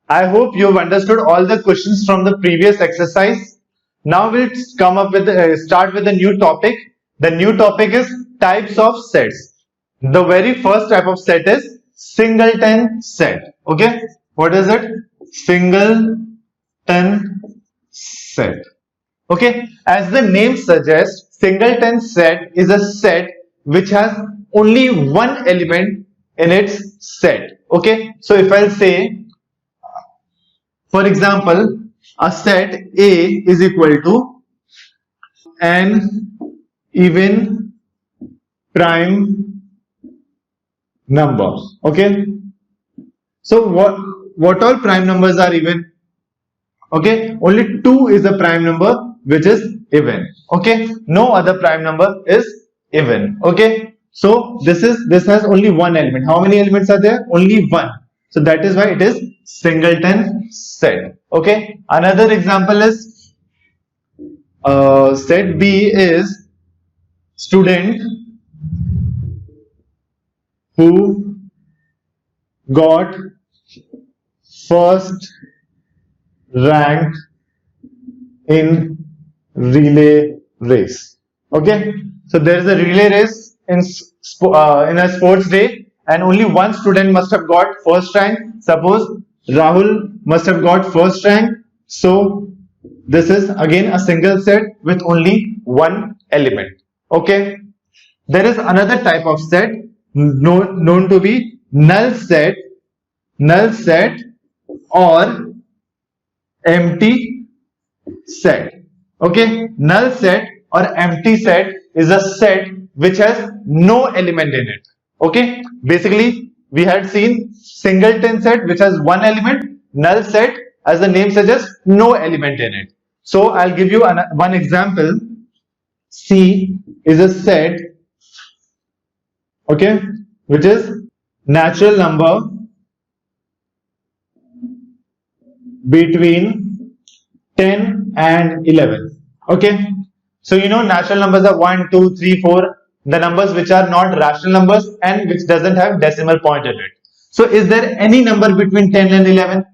I hope you've understood all the questions from the previous exercise. Now we'll come up with start with a new topic. The new topic is types of sets. The very first type of set is singleton set. Okay, what is it? Singleton set. Okay, as the name suggests, singleton set is a set which has only one element in its set. Okay, so if I'll say, for example, a set A is equal to an even prime number. Okay, so what all prime numbers are even? Okay, only 2 is a prime number which is even. Okay, no other prime number is even. Okay, so this has only one element. How many elements are there? Only one. So that is why it is singleton set. Okay, another example is set B is student who got first rank in relay race. Okay, so there is a relay race in a sports day, and only one student must have got first rank. Suppose Rahul must have got first rank, so this is again a single set with only one element. Okay, there is another type of set known to be null set or empty set. Okay, null set or empty set is a set which has no element in it. Okay, basically we had seen singleton set which has one element, null set as the name suggests no element in it. So I'll give you one example. C is a set, okay, which is natural number between 10 and 11. Okay, so you know natural numbers are 1, 2, 3, 4, the numbers which are not rational numbers and which doesn't have decimal point in it. So is there any number between 10 and 11?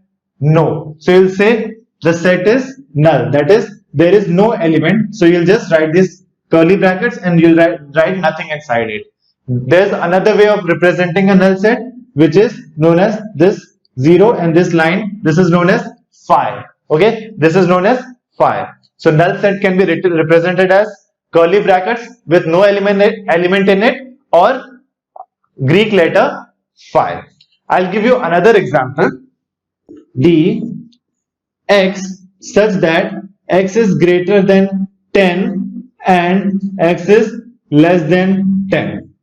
No. So you'll say the set is null, that is there is no element. So you'll just write these curly brackets and you'll write nothing inside it. There's another way of representing a null set which is known as this 0 and this line. This is known as phi. Okay, this is known as phi. So null set can be represented as curly brackets with no element in it or Greek letter phi. I'll give you another example. D x such that x is greater than 10 and x is less than 10.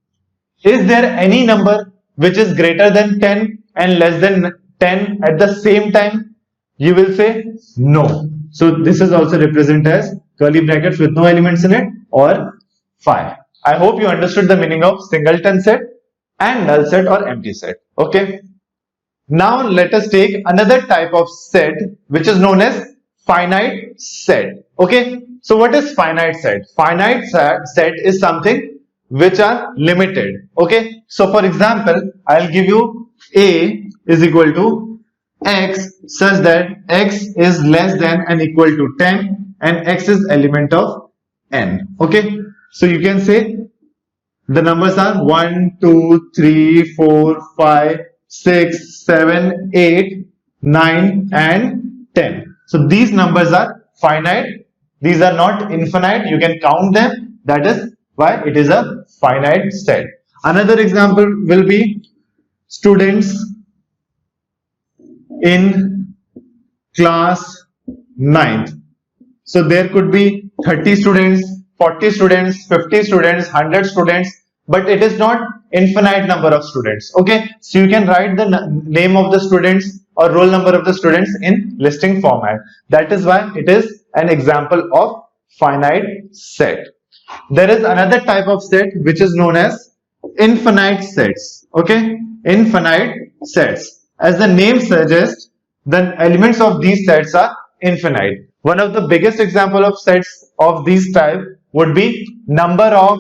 Is there any number which is greater than 10 and less than 10 at the same time? You will say no. So this is also represented as curly brackets with no elements in it or phi. I hope you understood the meaning of singleton set and null set or empty set. Okay. Now let us take another type of set which is known as finite set. Okay. So what is finite set? Finite set is something which are limited. Okay. So for example, I'll give you A is equal to x such that x is less than and equal to 10 and x is element of n. Okay. So you can say the numbers are 1, 2, 3, 4, 5, 6, 7, 8, 9 and 10. So these numbers are finite. These are not infinite. You can count them. That is why it is a finite set. Another example will be students in class 9th. So there could be 30 students, 40 students, 50 students, 100 students, but it is not infinite number of students. Okay, so you can write the name of the students or roll number of the students in listing format. That is why it is an example of finite set. There is another type of set which is known as infinite sets. Okay, infinite sets. As the name suggests, the elements of these sets are infinite. One of the biggest example of sets of these type would be number of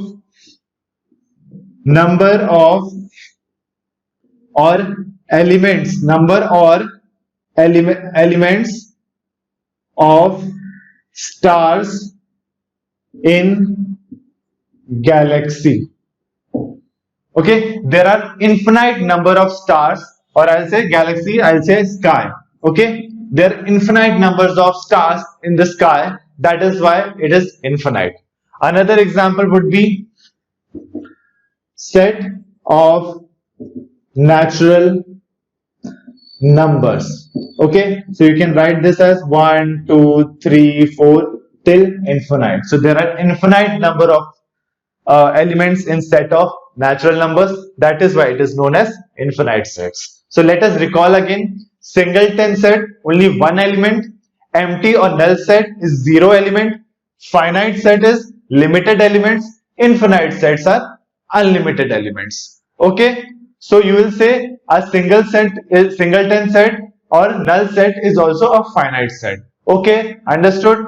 or elements, number or elements of stars in galaxy. Okay, there are infinite number of stars, or I'll say galaxy, I'll say sky. Okay, there are infinite numbers of stars in the sky. That is why it is infinite. Another example would be set of natural numbers. Okay, so you can write this as 1, 2, 3, 4 till infinite. So there are infinite number of elements in set of natural numbers. That is why it is known as infinite sets. So let us recall again. Singleton set, only one element. Empty or null set is zero element. Finite set is limited elements. Infinite sets are unlimited elements. Okay, so you will say a single set is singleton set, or null set is also a finite set. Okay, understood?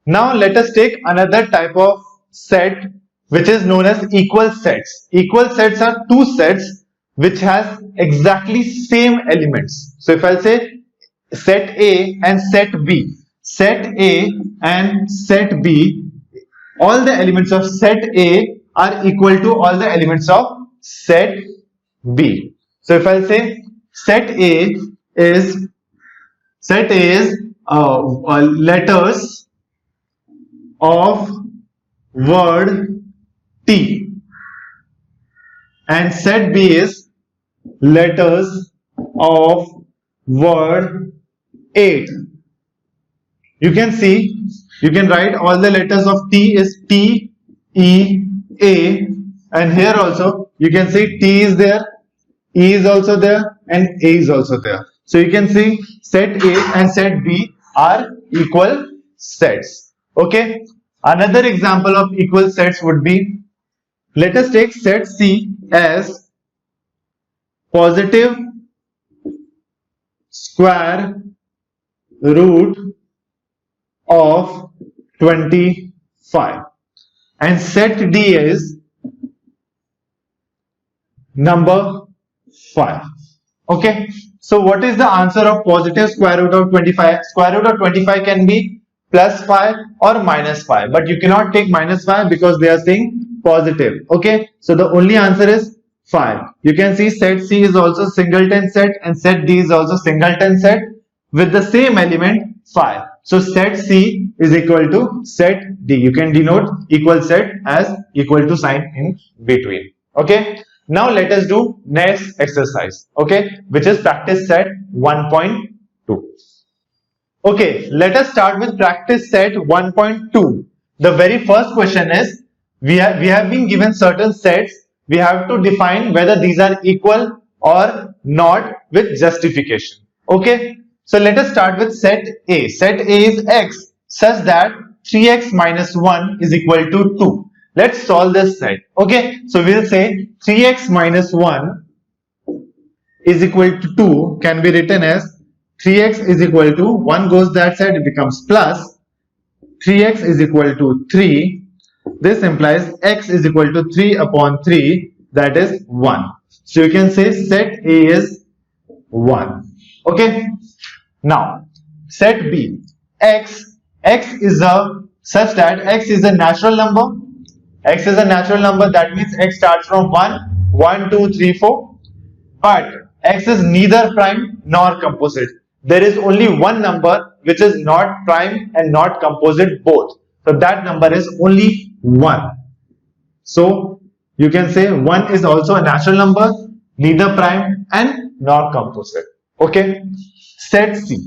Now let us take another type of set which is known as equal sets. Equal sets are two sets which has exactly same elements. So if I'll say set A and set B, set A and set B, all the elements of set A are equal to all the elements of set B. So if I'll say set A is letters of word T, and set B is letters of word 8. You can see, you can write all the letters of T is T, E, A, and here also you can see T is there, E is also there, and A is also there. So you can see set A and set B are equal sets. Okay, another example of equal sets would be, let us take set C as positive square root of 25, and set D is number 5. Okay, so what is the answer of positive square root of 25? Square root of 25 can be plus 5 or minus 5, but you cannot take minus 5 because they are saying positive. Okay, so the only answer is 5. You can see set C is also singleton set and set D is also singleton set with the same element 5. So set C is equal to set D. You can denote equal set as equal to sign in between. Okay, now let us do next exercise. Okay, which is practice set 1.2. Okay, let us start with practice set 1.2. The very first question is, we have been given certain sets. We have to define whether these are equal or not with justification. Okay, so let us start with set A. Set A is x such that 3x minus 1 is equal to 2. Let's solve this set. Okay, so we'll say 3x minus 1 is equal to 2 can be written as 3x is equal to 1 goes that side, it becomes plus 3x is equal to 3. This implies x is equal to 3 upon 3, that is 1. So you can say set A is 1. Okay, now set B, x is such that x is a natural number. X is a natural number, that means x starts from 1, 2, 3, 4. But x is neither prime nor composite. There is only one number which is not prime and not composite both. So that number is only 1. So you can say 1 is also a natural number, neither prime and nor composite. Okay. Set C,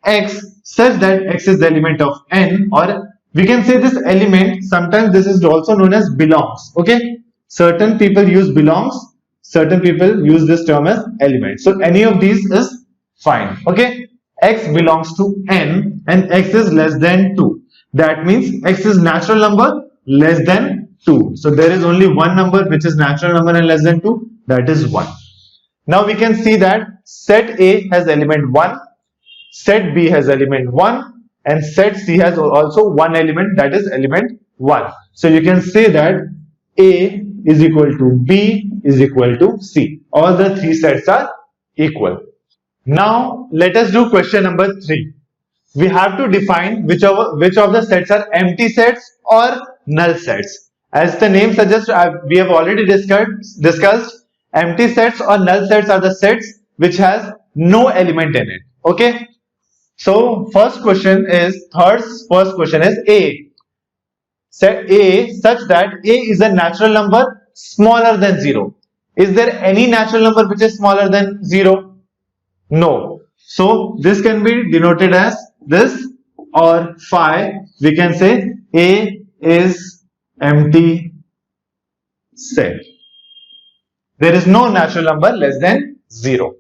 x such that x is the element of n, or we can say this element, sometimes this is also known as belongs. Okay. Certain people use belongs, certain people use this term as element. So any of these is fine. Okay. X belongs to n and x is less than 2. That means x is natural number less than 2. So there is only one number which is natural number and less than 2, that is 1. Now we can see that set A has element 1, set B has element 1, and set C has also one element, that is element 1. So you can say that A is equal to B is equal to C. All the three sets are equal. Now let us do question number 3. We have to define which of the sets are empty sets or null sets. As the name suggests, we have already discussed empty sets or null sets are the sets which has no element in it. Okay. So first question is A. Set A such that A is a natural number smaller than 0. Is there any natural number which is smaller than 0? No. So this can be denoted as this, or phi. We can say A is empty set. There is no natural number less than 0.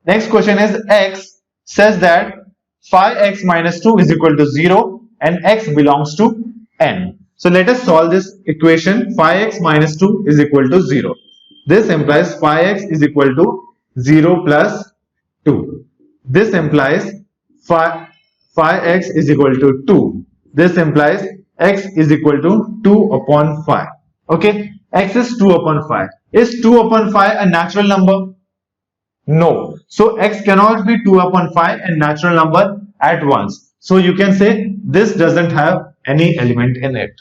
Next question is X says that phi x minus 2 is equal to 0 and X belongs to N. So let us solve this equation. Phi x minus 2 is equal to 0. This implies phi x is equal to 0 plus 2. This implies phi x is equal to 2. This implies x is equal to 2 upon phi. Okay, x is 2 upon phi. Is 2 upon phi a natural number? No. So x cannot be 2 upon phi and natural number at once. So you can say this doesn't have any element in it.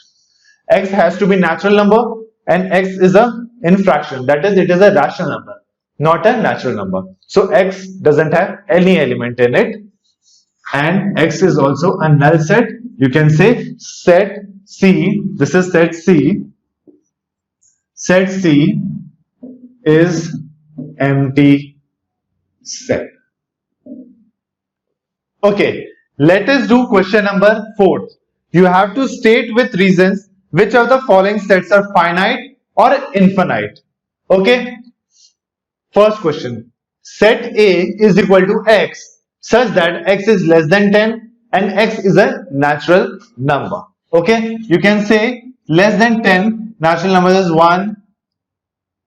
X has to be natural number and x is a infraction. That is, it is a rational number, not a natural number. So x doesn't have any element in it, and x is also a null set. You can say set C. This is set C. Set C is empty set. Okay, let us do question number 4. You have to state with reasons which of the following sets are finite or infinite. Okay. First question. Set A is equal to x such that x is less than 10 and x is a natural number. Okay. You can say less than 10 natural numbers is 1,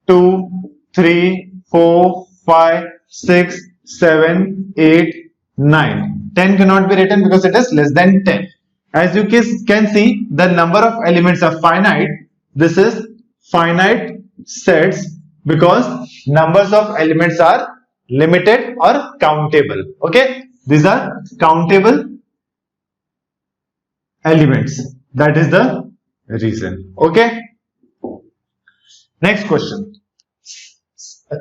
2, 3, 4, 5, 6, 7, 8, 9. 10 cannot be written because it is less than 10. As you can see, the number of elements are finite. This is finite sets because numbers of elements are limited or countable. Okay, these are countable elements. That is the reason. Okay. Next question.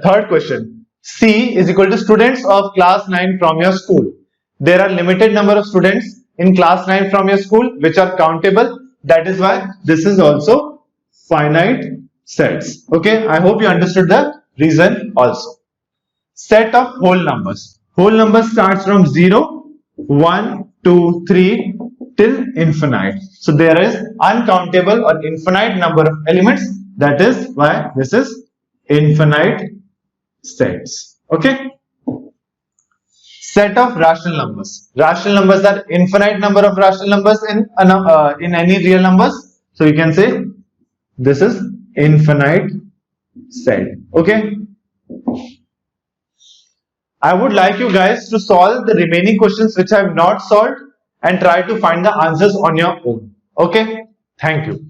Third question. C is equal to students of class 9 from your school. There are limited number of students in class 9 from your school which are countable. That is why this is also finite sets. Okay, I hope you understood the reason also. Set of whole numbers. Whole numbers starts from 0, 1, 2, 3 till infinite. So there is uncountable or infinite number of elements. That is why this is infinite sets. Okay. Set of rational numbers. Rational numbers are infinite number of rational numbers in any real numbers. So you can say this is infinite set. Okay. I would like you guys to solve the remaining questions which I have not solved and try to find the answers on your own. Okay. Thank you.